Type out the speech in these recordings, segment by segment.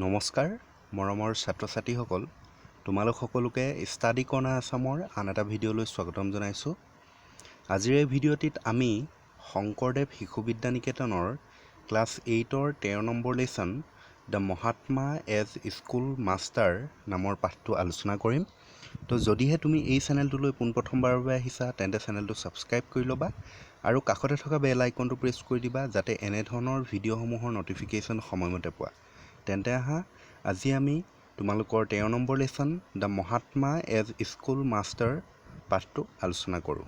নমস্কাৰ মৰমৰ ছাত্ৰ-ছাত্ৰীসকল তোমালোক সকলোকে ষ্টাডি কৰ্ণাৰ আসামৰ আন এটা ভিডিঅ'লৈ স্বাগতম জনাইছোঁ। আজিৰ এই ভিডিঅ'টিত আমি শংকৰদেৱ শিশু বিদ্যা নিকেতনৰ ক্লাছ 8ৰ 13 number lesson the Mahatma as school master নামৰ পাঠটো আলোচনা কৰিম। তো যদিহে তুমি এই চেনেলটোলৈ পোনপ্ৰথমবাৰৰ বাবে আহিছা তেন্তে চেনেলটো ছাবস্ক্ৰাইব কৰি ল'বা আৰু কাষতে থকা বেল আইকনটো প্ৰেছ কৰি দিবা যাতে এনে ধৰণৰ ভিডিঅ'সমূহৰ নটিফিকেশ্যন সময়মতে পোৱা। তেন্তে আহা আজি আমি তোমালোকৰ 13 number lesson the Mahatma as school master পাঠটো আলোচনা কৰোঁ।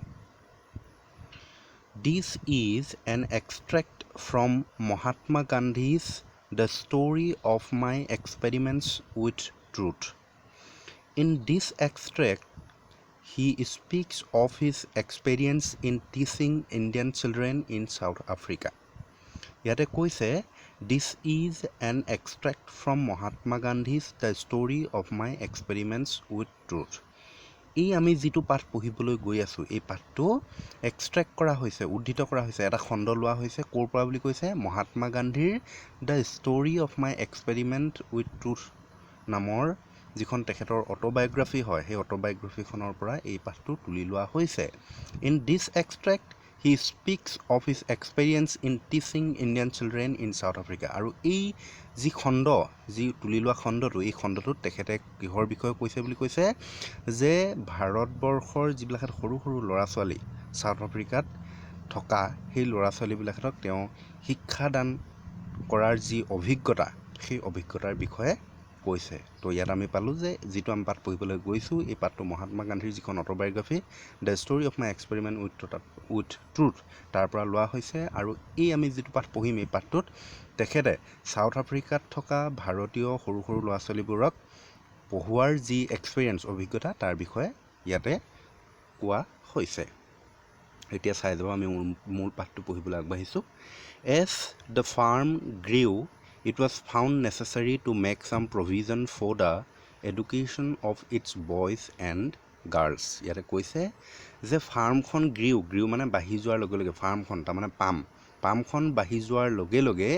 This is an extract from Mahatma Gandhi's The Story of My Experiments with Truth. In this extract, he speaks of his experience in teaching Indian children in South Africa. Yate koise, this is an extract from Mahatma Gandhi's The Story of My Experiments with Truth. এই আমি যেটো পাঠ পঢ়িবলৈ গৈ আছো এই পাঠটো extract কৰা হৈছে উদ্ধৃত কৰা হৈছে এটা খণ্ড লোৱা হৈছে কোৰ পৰা বুলি কৈছে মহাত্মা গান্ধীৰ the story of my experiment with truth নামৰ যিখন তেখেতৰ অটোবায়োগ্ৰাফি হয় সেই অটোবায়োগ্ৰাফিখনৰ পৰা এই পাঠটো তুলি লোৱা হৈছে। In this extract he speaks of his experience in teaching Indian children in South Africa আৰু এই যি খণ্ড যি তুলি লোৱা খণ্ডটো এই খণ্ডটোত তেখেতে কিহৰ বিষয়ে কৈছে বুলি কৈছে যে ভাৰতবৰ্ষৰ যিবিলাক সৰু সৰু ল'ৰা ছোৱালী সাউথ আফ্ৰিকাত থকা সেই ল'ৰা ছোৱালীবিলাকক তেওঁ শিক্ষাদান কৰাৰ যি অভিজ্ঞতা সেই অভিজ্ঞতাৰ বিষয়ে কৈছে। তো ইয়াত আমি পালোঁ যে যিটো আমি পাঠ পঢ়িবলৈ গৈছোঁ এই পাঠটো মহাত্মা গান্ধীৰ যিখন autobiography the story of my experiment with truth তাৰ পৰা লোৱা হৈছে আৰু এই আমি যিটো পাঠ পঢ়িম এই পাঠটোত তেখেতে সাউথ আফ্ৰিকাত থকা ভাৰতীয় সৰু সৰু ল'ৰা ছোৱালীবোৰক পঢ়োৱাৰ যি এক্সপেৰিয়েঞ্চ অভিজ্ঞতা তাৰ বিষয়ে ইয়াতে কোৱা হৈছে। এতিয়া চাই যাব আমি মূল পাঠটো পঢ়িবলৈ আগবাঢ়িছোঁ। As the farm grew it was found necessary to make some provision for the education of its boys and girls. ইয়াতে কৈছে যে ফাৰ্মখন গ্ৰিউ মানে বাঢ়ি যোৱাৰ লগে লগে ফাৰ্মখন তাৰমানে পামখন বাঢ়ি যোৱাৰ লগে লগে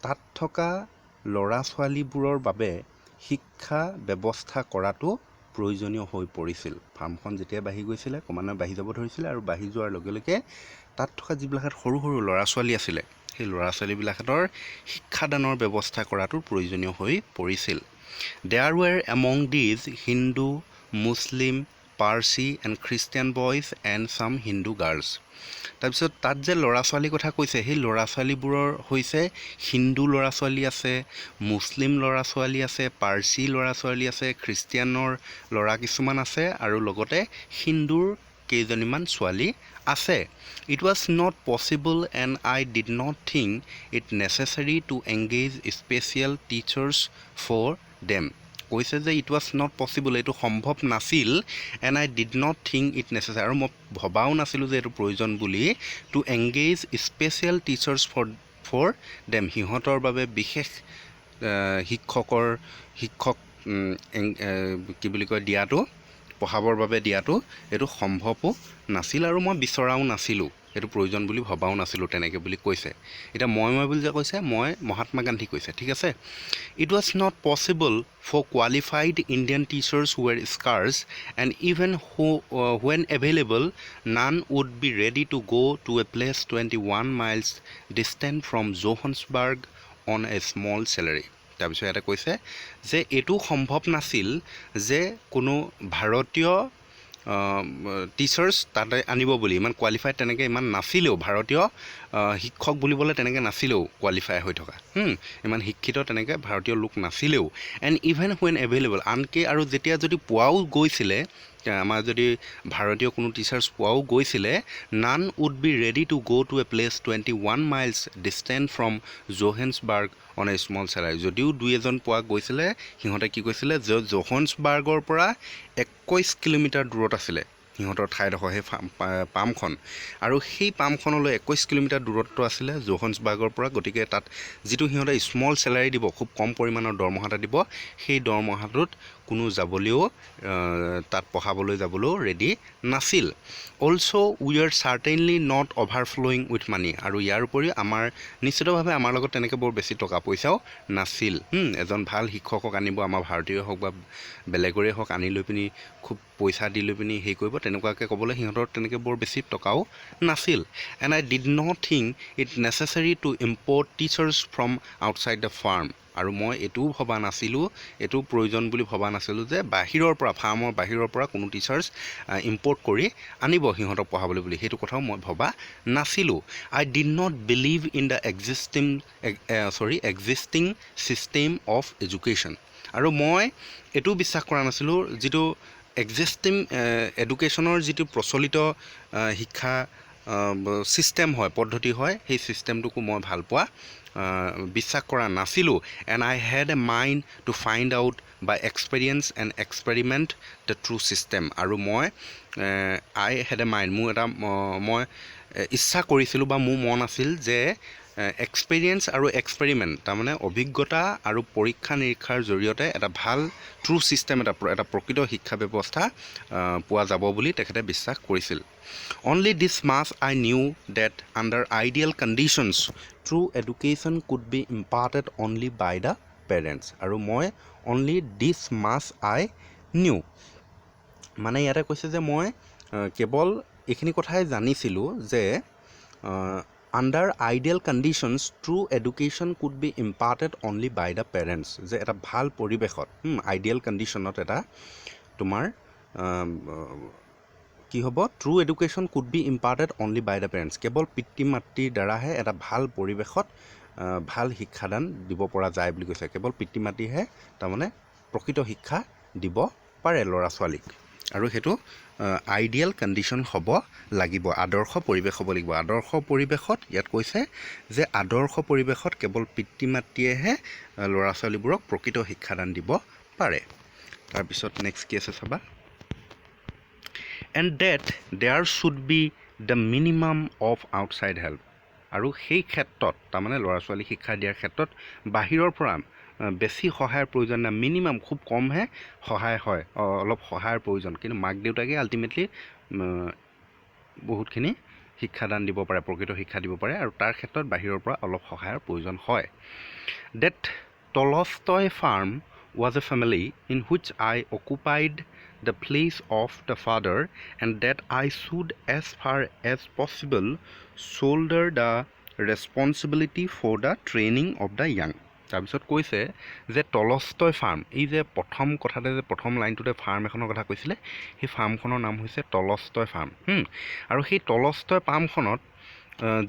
তাত থকা ল'ৰা ছোৱালীবোৰৰ বাবে শিক্ষা ব্যৱস্থা কৰাটো প্ৰয়োজনীয় হৈ পৰিছিল। ফাৰ্মখন যেতিয়া বাঢ়ি গৈছিলে ক্ৰমান্বয়ে বাঢ়ি যাব ধৰিছিলে আৰু বাঢ়ি যোৱাৰ লগে লগে তাত থকা যিবিলাক সৰু সৰু ল'ৰা ছোৱালী আছিলে সেই ল'ৰা ছোৱালীবিলাকৰ শিক্ষাদানৰ ব্যৱস্থা কৰাটোৰ প্ৰয়োজনীয় হৈ পৰিছিল। There were among these Hindu, Muslim, Parsi and Christian boys and some Hindu girls. তাৰপিছত তাত যে ল'ৰা ছোৱালীৰ কথা কৈছে সেই ল'ৰা ছোৱালীবোৰৰ হৈছে হিন্দু ল'ৰা ছোৱালী আছে, মুছলিম ল'ৰা ছোৱালী আছে, পাৰ্চী ল'ৰা ছোৱালী আছে, খ্ৰীষ্টিয়ানৰ ল'ৰা কিছুমান আছে আৰু লগতে হিন্দুৰ কেইজনীমান ছোৱালী আছে। It was not possible and I did not think it necessary to engage special teachers for them. কৈছে যে it was not possible এইটো সম্ভৱ নাছিল and I did not think it necessary আৰু মই ভবাও নাছিলোঁ যে এইটো প্ৰয়োজন বুলি to engage special teachers for them সিহঁতৰ বাবে বিশেষ শিক্ষক কি বুলি কয় দিয়াটো পঢ়াবৰ বাবে দিয়াটো এইটো সম্ভৱো নাছিল আৰু মই বিচৰাও নাছিলোঁ এইটো প্ৰয়োজন বুলি ভবাও নাছিলোঁ তেনেকৈ বুলি কৈছে। এতিয়া মই বুলি যে কৈছে মই মহাত্মা গান্ধী কৈছে ঠিক আছে। It was not possible for qualified Indian teachers who were scarce and even when available none would be ready to go to a place 21 miles distant from Johannesburg on a small salary. তাৰপিছত এটা কৈছে যে এইটো সম্ভৱ নাছিল যে কোনো ভাৰতীয় টিচাৰ্ছ তাতে আনিব বুলি ইমান কোৱালিফাইড তেনেকৈ ইমান নাছিলেও ভাৰতীয় শিক্ষক বুলিবলৈ তেনেকৈ নাছিলেও কোৱালিফাই হৈ থকা ইমান শিক্ষিত তেনেকৈ ভাৰতীয় লোক নাছিলেও এণ্ড ইভেন হুৱেন এভেইলেবল আনকি আৰু যেতিয়া যদি পোৱাও গৈছিলে আমাৰ যদি ভাৰতীয় কোনো টিচাৰ্ছ পোৱাও গৈছিলে none would be ready to go' to a place 21 miles distance from Johannesburg on a small salary যদিও দুই এজন পোৱা গৈছিলে সিহঁতে কি কৈছিলে যে জোহেন্সবাৰ্গৰ পৰা 21 কিলোমিটাৰ দূৰত আছিলে সিহঁতৰ ঠাইডোখৰ সেই পামখন আৰু সেই পামখনলৈ 21 কিলোমিটাৰ দূৰত্ব আছিলে জোহেন্সবাৰ্গৰ পৰা গতিকে তাত যিটো সিহঁতে স্মল চেলাৰী দিব খুব কম পৰিমাণৰ দৰমহা এটা দিব সেই দৰমহাটোত কোনো যাবলৈও তাত পঢ়াবলৈ যাবলৈও ৰেডি নাছিল। Also' we were certainly not overflowing with money, আৰু ইয়াৰ উপৰিও আমাৰ নিশ্চিতভাৱে আমাৰ লগত তেনেকৈ বৰ বেছি টকা পইচাও নাছিল। এজন ভাল শিক্ষকক আনিব, আমাৰ ভাৰতীয় হওক বা বেলেগৰে হওক, আনি লৈ পিনি খুব পইচা দি লৈ পিনি হেৰি কৰিব, তেনেকুৱাকৈ ক'বলৈ সিহঁতৰ তেনেকৈ বৰ বেছি টকাও নাছিল। And I did not think it necessary to import teachers from outside the farm, আৰু মই এইটোও ভবা নাছিলোঁ, এইটো প্ৰয়োজন বুলি ভবা নাছিলোঁ যে বাহিৰৰ পৰা, ফাৰ্মৰ বাহিৰৰ পৰা কোনো টিচাৰ্ছ ইম্পৰ্ট কৰি আনিব সিহঁতক পঢ়াবলৈ বুলি, সেইটো কথাও মই ভবা নাছিলোঁ। I did not believe in the existing system of education, আৰু মই এইটোও বিশ্বাস কৰা নাছিলোঁ যিটো এক্সিষ্টিং এডুকেশ্যনৰ যিটো প্ৰচলিত শিক্ষা ছিষ্টেম হয়, পদ্ধতি হয়, সেই ছিষ্টেমটোকো মই ভাল পোৱা বিশ্বাস কৰা নাছিলোঁ। And I had a mind to find out by experience and experiment the true system, আৰু মই আই হেড এ মাইণ্ড, মই ইচ্ছা কৰিছিলোঁ বা মোৰ মন আছিল যে এক্সপেৰিয়েঞ্চ আৰু এক্সপেৰিমেণ্ট, তাৰমানে অভিজ্ঞতা আৰু পৰীক্ষা নিৰীক্ষাৰ জৰিয়তে এটা ভাল ট্ৰু ছিষ্টেম, এটা প্ৰকৃত শিক্ষা ব্যৱস্থা পোৱা যাব বুলি তেখেতে বিশ্বাস কৰিছিল। Only this much I knew that under ideal conditions true education could be imparted only by the parents, আৰু মই only this much I new, মানে ইয়াতে কৈছে যে মই কেৱল এইখিনি কথাই জানিছিলোঁ যে under ideal conditions true education could be imparted only by the parents, যে এটা ভাল পৰিৱেশত, আইডিয়েল কণ্ডিশ্যনত এটা তোমাৰ কি হ'ব, true education could be imparted only by the parents, কেৱল পিতৃ মাতৃৰ দ্বাৰাহে এটা ভাল পৰিৱেশত ভাল শিক্ষাদান দিব পৰা যায় বুলি কৈছে। কেৱল পিতৃ মাতৃহে তাৰমানে প্ৰকৃত শিক্ষা দিব পাৰে ল'ৰা ছোৱালীক, আৰু সেইটো আইডিয়েল কণ্ডিশ্যন হ'ব লাগিব, আদৰ্শ পৰিৱেশ হ'ব লাগিব। আদৰ্শ পৰিৱেশত ইয়াত কৈছে যে আদৰ্শ পৰিৱেশত কেৱল পিতৃ মাতৃয়েহে ল'ৰা ছোৱালীবোৰক প্ৰকৃত শিক্ষাদান দিব পাৰে। তাৰপিছত নেক্সট কি আছে চাবা, and that there should be the minimum of outside help, আৰু সেই ক্ষেত্ৰত তাৰমানে ল'ৰা ছোৱালী শিক্ষা দিয়াৰ ক্ষেত্ৰত বাহিৰৰ পৰা বেছি সহায়ৰ প্ৰয়োজন নাই, মিনিমাম খুব কমহে সহায় হয়, অলপ সহায়ৰ প্ৰয়োজন, কিন্তু মাক দেউতাকে আল্টিমেটলি বহুতখিনি শিক্ষাদান দিব পাৰে, প্ৰকৃত শিক্ষা দিব পাৰে, আৰু তাৰ ক্ষেত্ৰত বাহিৰৰ পৰা অলপ সহায়ৰ প্ৰয়োজন হয়। That Tolstoy farm was a family in which I occupied the place of the father, and that I should as far as possible shoulder the responsibility for the training of the young. তাৰপিছত কৈছে যে Tolstoy farm, এই যে প্ৰথম কথাতে যে প্ৰথম লাইনটোতে farm এখনৰ কথা কৈছিলে, সেই ফাৰ্মখনৰ নাম হৈছে টলষ্টয় ফাৰ্ম। আৰু সেই টলষ্টয় ফাৰ্মখনত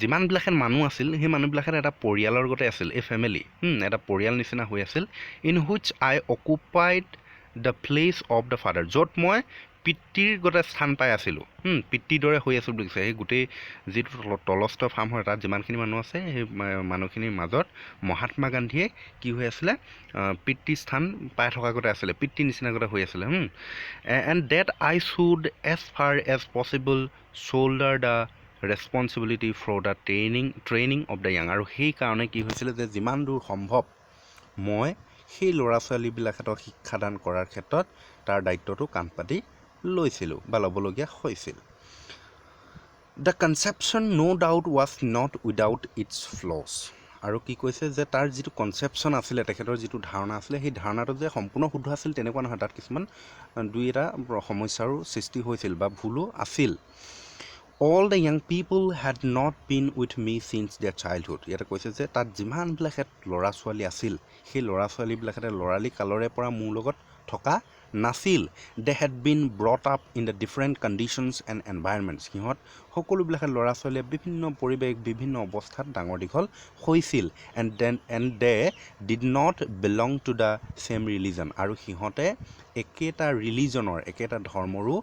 যিমানবিলাকেন মানুহ আছিল, সেই মানুহবিলাকেন এটা পৰিয়ালৰ গতে আছিল, এই ফেমিলি, এটা পৰিয়াল নিচিনা হৈ আছিল। In which I occupied the place of the father, য'ত মই পিতৃৰ গতে স্থান পাই আছিলোঁ, পিতৃৰ দৰে হৈ আছিলোঁ বুলি কৈছে। সেই গোটেই যিটো টলষ্টয় ফাৰ্ম হয়, তাত যিমানখিনি মানুহ আছে, সেই মানুহখিনিৰ মাজত মহাত্মা গান্ধীয়ে কি হৈ আছিলে, পিতৃ স্থান পাই থকা গতে আছিলে, পিতৃ নিচিনা গতে হৈ আছিলে। And that I should as far as possible shoulder the responsibility for the training of the young, আৰু সেইকাৰণে কি হৈছিলে যে যিমান দূৰ সম্ভৱ মই সেই ল'ৰা ছোৱালীবিলাকক শিক্ষাদান কৰাৰ ক্ষেত্ৰত তাৰ দায়িত্বটো কান্ধ পাতি লৈছিলোঁ বা ল'বলগীয়া হৈছিল। The conception no' doubt was not without its flaws, আৰু কি কৈছে যে তাৰ যিটো কনচেপশ্যন আছিলে, তেখেতৰ যিটো ধাৰণা আছিলে, সেই ধাৰণাটো যে সম্পূৰ্ণ শুদ্ধ আছিল তেনেকুৱা নহয়, তাত কিছুমান দুই এটা সমস্যাৰো সৃষ্টি হৈছিল বা ভুলো আছিল। All the young people had not been with me since their childhood, ইয়াতে কৈছে যে তাত যিমানবিলাকে ল'ৰা ছোৱালী আছিল, সেই ল'ৰা ছোৱালীবিলাকে ল'ৰালি কালৰে পৰা মোৰ লগত থকা নাছিল। They had been brought up in the different conditions and environments, সিহঁত সকলোবিলাকে ল'ৰা ছোৱালীয়ে বিভিন্ন পৰিৱেশ, বিভিন্ন অৱস্থাত ডাঙৰ দীঘল হৈছিল। and they did not belong to the same religion, আৰু সিহঁতে একেটা ৰিলিজনৰ, একেটা ধৰ্মৰো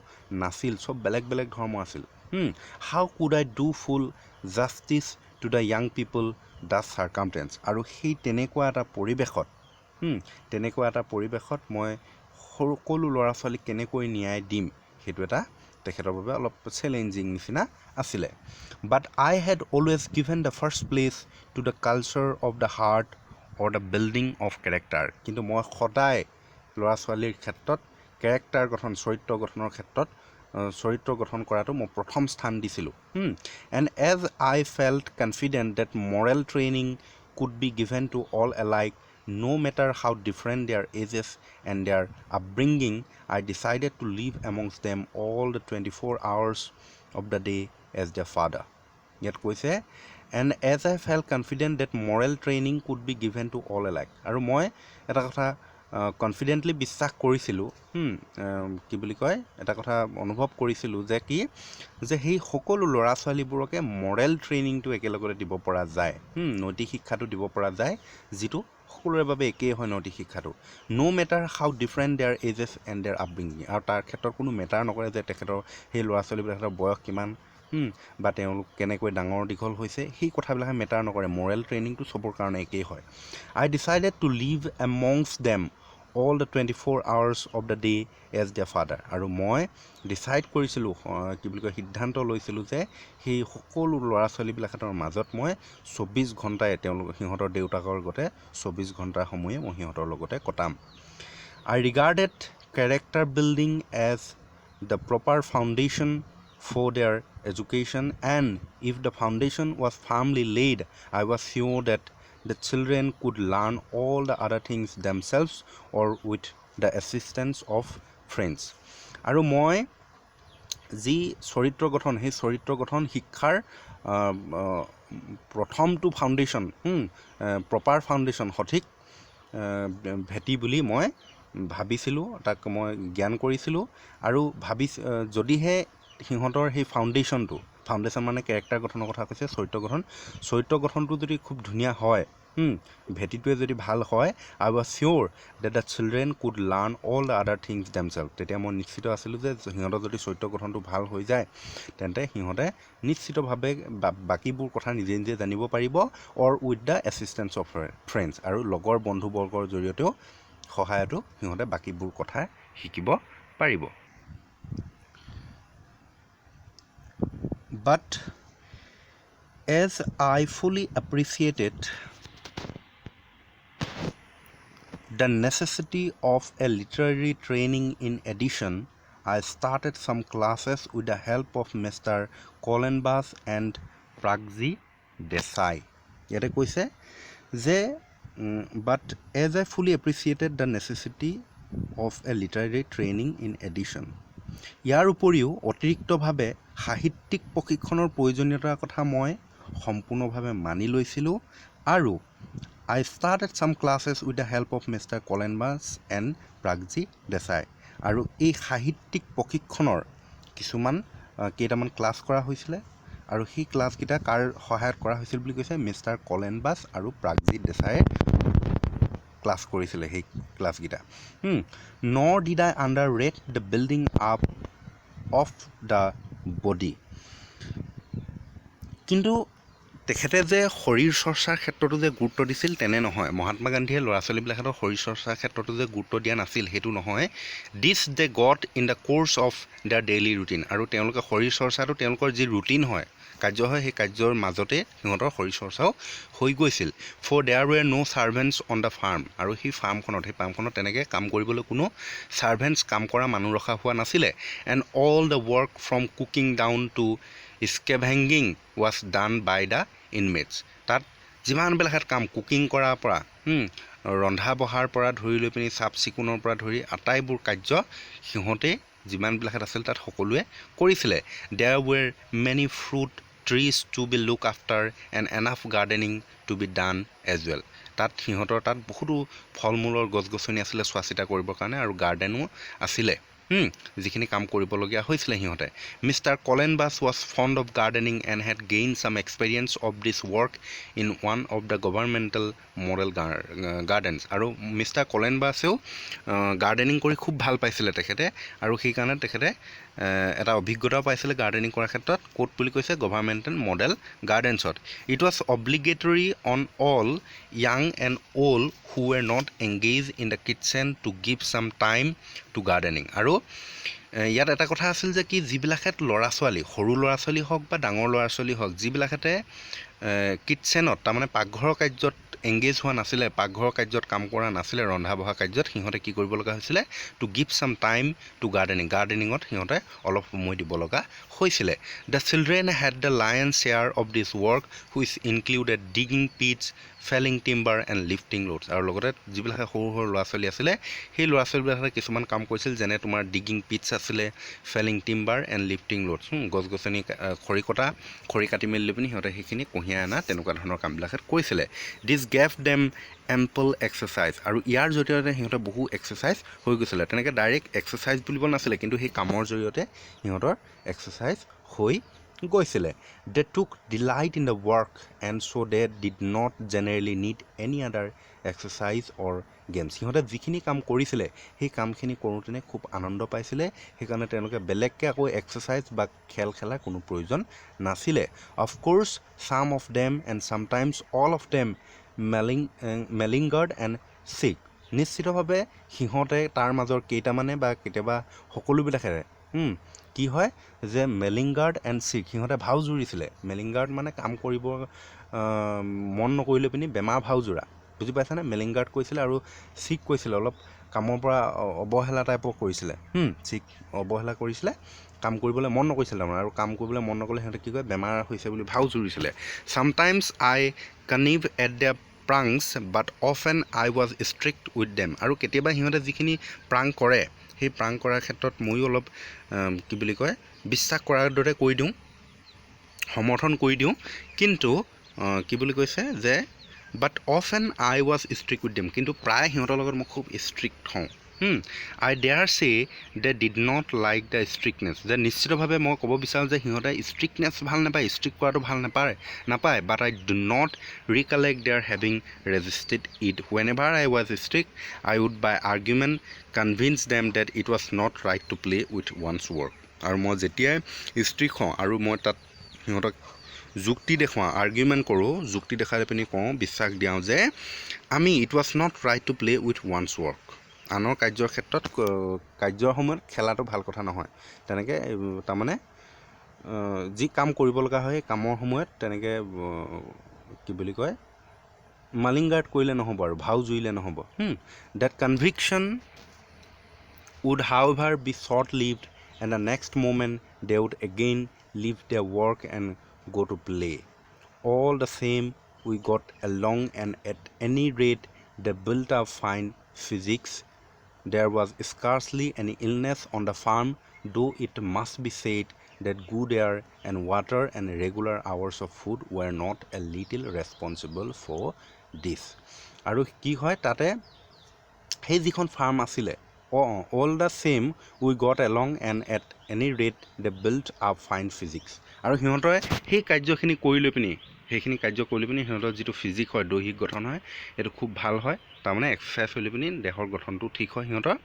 নাছিল, চব বেলেগ বেলেগ ধৰ্ম আছিল। How could I do full justice to the young people thus circumstance, আৰু সেই তেনেকুৱা এটা পৰিৱেশত মই সকলো ল'ৰা ছোৱালীক কেনেকৈ ন্যায় দিম, সেইটো এটা তেখেতৰ বাবে অলপ চেলেঞ্জিং নিচিনা আছিলে। But I had always given the first place to the culture of the heart or the building of character, কিন্তু মই সদায় ল'ৰা ছোৱালীৰ ক্ষেত্ৰত কেৰেক্টাৰ গঠন চৰিত্ৰ গঠনৰ ক্ষেত্ৰত চৰিত্ৰ গঠন কৰাটো মই প্ৰথম স্থান দিছিলোঁ and as I felt confident that moral training could be given to all alike no matter how different their ages and their upbringing, I decided to live amongst them all the 24 hours of the day as their father. Yet কৈছে and as I felt confident that moral training could be given to all alike. আৰু মই এটা কথা confidently বিশ্বাস কৰিছিলোঁ কি বুলি কয় এটা কথা অনুভৱ কৰিছিলোঁ যে কি যে সেই সকলো ল'ৰা ছোৱালীবোৰকে মৰেল ট্ৰেইনিংটো একেলগতে দিব পৰা যায় নৈতিক শিক্ষাটো দিব পৰা যায় যিটো সকলোৰে বাবে একেই হয় নৈতিক শিক্ষাটো no' matter how different their ages and their upbringing আৰু তাৰ ক্ষেত্ৰত কোনো মেটাৰ নকৰে যে তেখেতৰ সেই ল'ৰা ছোৱালীবিলাকৰ বয়স কিমান বা তেওঁলোক কেনেকৈ ডাঙৰ দীঘল হৈছে সেই কথাবিলাকে মেটাৰ নকৰে মৰেল ট্ৰেইনিংটো চবৰ কাৰণে একেই হয় I decided to live amongst them all the 24 hours of the day as their father আৰু মই ডিচাইড কৰিছিলোঁ কি বুলি কয় সিদ্ধান্ত লৈছিলোঁ যে সেই সকলো ল'ৰা ছোৱালীবিলাকৰ মাজত মই 24 ঘণ্টাই তেওঁলোক সিহঁতৰ দেউতাকৰ লগতে 24 ঘণ্টা সময়ে মই সিহঁতৰ লগতে কটাম I regarded character building as the proper foundation for their education and if the foundation was firmly laid I was sure that the children could learn all the other things themselves or with the assistance of friends আৰু মই যি চৰিত্ৰ গঠন সেই চৰিত্ৰ গঠন শিক্ষাৰ প্ৰথমটো ফাউণ্ডেশ্যন প্ৰপাৰ ফাউণ্ডেশ্যন সঠিক ভেটি বুলি মই ভাবিছিলোঁ তাক মই জ্ঞান কৰিছিলোঁ আৰু যদিহে সিহঁতৰ সেই ফাউণ্ডেশ্যন মানে কেৰেক্টাৰ গঠনৰ কথা কৈছে চৰিত্ৰ গঠনটো যদি খুব ধুনীয়া হয় ভেটিটোৱে যদি ভাল হয় I was sure that the children could learn all the other things themselves তেতিয়া মই নিশ্চিত আছিলোঁ যে সিহঁতৰ যদি চৰিত্ৰ গঠনটো ভাল হৈ যায় তেন্তে সিহঁতে নিশ্চিতভাৱে বাকীবোৰ কথা নিজে নিজে জানিব পাৰিব or with the assistance of friends আৰু লগৰ বন্ধুবৰ্গৰ জৰিয়তেও সহায়তো সিহঁতে বাকীবোৰ কথা শিকিব পাৰিব But as I fully appreciated the necessity of a literary training in addition, I started some classes with the help of Mr. Kolenbas and Pragji Desai. ইয়াতে কৈছে যে but as I fully appreciated the necessity of a literary training in addition ইয়াৰ উপৰিও অতিৰিক্তভাৱে সাহিত্যিক প্ৰশিক্ষণৰ প্ৰয়োজনীয়তাৰ কথা মই সম্পূৰ্ণভাৱে মানি লৈছিলোঁ আৰু I started some classes with the help of Mr. Kolenbas and Pragji Desai আৰু এই সাহিত্যিক প্ৰশিক্ষণৰ কেইটামান ক্লাছ কৰা হৈছিলে আৰু সেই ক্লাছকেইটা কাৰ সহায়ত কৰা হৈছিল বুলি কৈছে মিষ্টাৰ কলেনবাছ আৰু প্ৰাগজি দেশায়ে ক্লাছ কৰিছিলে সেই ক্লাছকেইটা nor did I underrate the building up of the body কিন্তু তেখেতে যে শৰীৰ চৰ্চাৰ ক্ষেত্ৰতো যে গুৰুত্ব দিছিল তেনে নহয় মহাত্মা গান্ধীয়ে ল'ৰা ছোৱালীবিলাকৰ শৰীৰ চৰ্চাৰ ক্ষেত্ৰতো যে গুৰুত্ব দিয়া নাছিল সেইটো নহয় this they got in the course of their daily routine আৰু তেওঁলোকে শৰীৰ চৰ্চাটো তেওঁলোকৰ যি ৰুটিন হয় কাৰ্য হয় সেই কাৰ্যৰ মাজতে সিহঁতৰ শৰীৰ চৰ্চাও হৈ গৈছিল for there were no' servants on the farm আৰু সেই ফাৰ্মখনত তেনেকৈ কাম কৰিবলৈ কোনো ছাৰ্ভেণ্টছ কাম কৰা মানুহ ৰখা হোৱা নাছিলে and all the work from cooking down to scavenging was done by the inmates তাত যিমানবিলাক কাম কুকিং কৰাৰ পৰা ৰন্ধা বঢ়াৰ পৰা ধৰি লৈ পিনি চাফ চিকুণৰ পৰা ধৰি আটাইবোৰ কাৰ্য সিহঁতে যিমানবিলাক আছিল তাত সকলোৱে কৰিছিলে there were many fruit trees to be look after and enough gardening to be done as well তাত সিহঁতৰ তাত বহুতো ফল মূলৰ গছ গছনি আছিলে চোৱা চিতা কৰিবৰ কাৰণে আৰু গাৰ্ডেনো আছিলে যিখিনি কাম কৰিবলগীয়া হৈছিলে সিহঁতে mister Kallenbach was fond of gardening and had gain some experience of this work in one of the governmental model gardens আৰু মিষ্টাৰ কলেনবাছেও গাৰ্ডেনিং কৰি খুব ভাল পাইছিলে তেখেতে আৰু সেইকাৰণে তেখেতে এটা অভিজ্ঞতাও পাইছিলে গাৰ্ডেনিং কৰাৰ ক্ষেত্ৰত ক'ত বুলি কৈছে গভাৰ্ণমেণ্টেল মডেল গাৰ্ডেনছত it was obligatory on all young and old who were not engage in the kitchen to give some time to gardening আৰু ইয়াত এটা কথা আছিল যে কি যিবিলাকে ল'ৰা ছোৱালী সৰু ল'ৰা ছোৱালী হওক বা ডাঙৰ ল'ৰা ছোৱালী হওক যিবিলাকে কিটচেনত তাৰমানে পাকঘৰৰ কাৰ্যত এংগেজ হোৱা নাছিলে, পাকঘৰৰ কাৰ্যত কাম কৰা নাছিলে, ৰন্ধা বঢ়া কাৰ্যত সিহঁতে কি কৰিব লগা হৈছিলে, to give some time to গাৰ্ডেনিঙত সিহঁতে অলপ সময় দিব লগা হৈছিলে। The children had the lion share of this work which included digging pits, felling timber and lifting loads. আৰু লগতে যিবিলাকে সৰু সৰু ল'ৰা ছোৱালী আছিলে সেই ল'ৰা ছোৱালীবিলাকে কিছুমান কাম কৰিছিল, যেনে তোমাৰ ডিগিং পিটছ আছিলে, ফেলিং টিম্বাৰ এণ্ড লিফটিং লোডছ, গছ গছনি খৰি কাটি মেলি লৈ পিনি সিহঁতে সেইখিনি কঢ়িয়াই অনা তেনেকুৱা ধৰণৰ কামবিলাক কৰিছিলে। দিছ গেভ দেম এম্পল এক্সাৰচাইজ, আৰু ইয়াৰ জৰিয়তে সিহঁতৰ বহু এক্সাৰচাইজ হৈ গৈছিলে। তেনেকৈ ডাইৰেক্ট এক্সাৰচাইজ বুলিব নাছিলে, কিন্তু সেই কামৰ জৰিয়তে সিহঁতৰ এক্সাৰচাইজ হৈ গৈছিলে। They took delight in the work and so' they did not generally need any other exercise or games. সিহঁতে যিখিনি কাম কৰিছিলে সেই কামখিনি কৰোঁতেনে খুব আনন্দ পাইছিলে, সেইকাৰণে তেওঁলোকে বেলেগকৈ আকৌ এক্সাৰচাইজ বা খেল খেলাৰ কোনো প্ৰয়োজন নাছিলে। Of course some of them and sometimes all of them malingered and sick. নিশ্চিতভাৱে সিহঁতে তাৰ মাজৰ কেইটামানে বা কেতিয়াবা সকলোবিলাকেৰে কি হয় যে মেলিংগাৰ্ড এণ্ড ছিক, সিহঁতে ভাও জুৰিছিলে। মেলিংগাৰ্ড মানে কাম কৰিব মন নকৰিলে পিনি বেমাৰ ভাও জোৰা, বুজি পাইছানে? মেলিংগাৰ্ড কৈছিলে, আৰু ছিক কৈছিলে অলপ কামৰ পৰা অৱহেলা টাইপৰ কৰিছিলে। ছিক অৱহেলা কৰিছিলে, কাম কৰিবলৈ মন নকৰিছিলে তাৰমানে, আৰু কাম কৰিবলৈ মন নকৰিলে সিহঁতে কি কয় বেমাৰ হৈছে বুলি ভাও জুৰিছিলে। Sometimes I connive at the pranks but often I was strict with them. আৰু কেতিয়াবা সিহঁতে যিখিনি প্ৰাং কৰে সেই প্ৰাং কৰাৰ ক্ষেত্ৰত ময়ো অলপ কি বুলি কয় বিশ্বাস কৰাৰ দৰে কৰি দিওঁ, সমৰ্থন কৰি দিওঁ, কিন্তু কি বুলি কৈছে যে but often I was strict with them, কিন্তু প্ৰায় সিহঁতৰ লগত মই খুব ষ্ট্ৰিক্ট হওঁ। I dare say they did not like the strictness, যে নিশ্চিতভাৱে মই ক'ব বিচাৰোঁ যে সিহঁতে ষ্ট্ৰিক্টনেছ ভাল নাপায়, ষ্ট্ৰিক্ট কৰাটো ভাল নাপায়। But I do not recollect their having resisted it whenever I was strict I would by argument convince them that it was not right to play with one's work. আৰু মই যেতিয়াই strict হওঁ আৰু মই তাত সিহঁতক যুক্তি দেখুৱাওঁ, আৰ্গুমেণ্ট কৰোঁ, যুক্তি দেখাই পিনি কওঁ, বিশ্বাস দিয়াওঁ যে it was not right to play with one's work, আনৰ কাৰ্যৰ ক্ষেত্ৰত কাৰ্যৰ সময়ত খেলাটো ভাল কথা নহয়। তেনেকৈ তাৰমানে যি কাম কৰিব লগা হয় সেই কামৰ সময়ত তেনেকৈ কি বুলি কয় মালিংগাৰ্ড কৰিলে নহ'ব আৰু ভাও জুৰিলে নহ'ব। That conviction would however be short-lived, and the next moment they would again leave their work and go to play. All the same, we got along, and at any rate they built up fine physics. There was scarcely any illness on the farm, though it must be said that good air and water and regular hours of food were not a little responsible for this. আৰু কি হয় তাতে সেই যিখন farm আছিলে, all the same we got along, and at any rate they built up fine physics. আৰু সিহঁতে সেই কাৰ্যখিনি কৰি লৈ পিনি সিহঁতৰ যিটো ফিজিক হয়, দৈহিক গঠন হয়, এইটো খুব ভাল হয়, তাৰমানে এক্সাৰচাইজ হৈ লৈ পিনি দেহৰ গঠনটো ঠিক হয় সিহঁতৰ।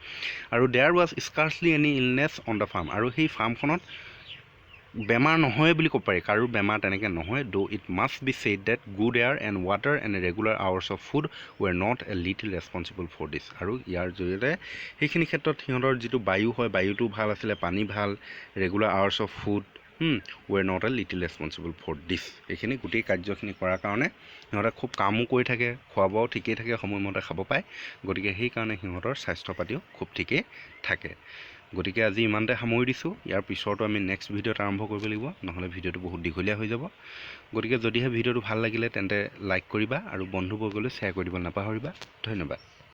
আৰু there was scarcely any illness on the farm, আৰু সেই ফাৰ্মখনত বেমাৰ নহয় বুলি ক'ব পাৰি, কাৰো বেমাৰ তেনেকৈ নহয়। Though it must be said that good air and water and regular hours of food were not a little responsible for this. আৰু ইয়াৰ জৰিয়তে সেইখিনি ক্ষেত্ৰত সিহঁতৰ যিটো বায়ু হয়, বায়ুটো ভাল আছিলে, পানী ভাল, regular hours of food were not a little responsible for this. এইখিনি গোটেই কাৰ্যখিনি কৰাৰ কাৰণে সিহঁতে খুব কামো কৰি থাকে, খোৱা বোৱাও ঠিকেই থাকে, সময়মতে খাব পায়, গতিকে সেইকাৰণে সিহঁতৰ স্বাস্থ্য পাতিও খুব ঠিকেই থাকে। গতিকে আজি ইমানতে সামৰি দিছোঁ। ইয়াৰ পিছৰটো আমি নেক্সট ভিডিঅ'ত আৰম্ভ কৰিব লাগিব, নহ'লে ভিডিঅ'টো বহুত দীঘলীয়া হৈ যাব। গতিকে যদিহে ভিডিঅ'টো ভাল লাগিলে তেন্তে লাইক কৰিবা আৰু বন্ধুবৰ্গলৈ শ্বেয়াৰ কৰি দিব নাপাহৰিবা। ধন্যবাদ।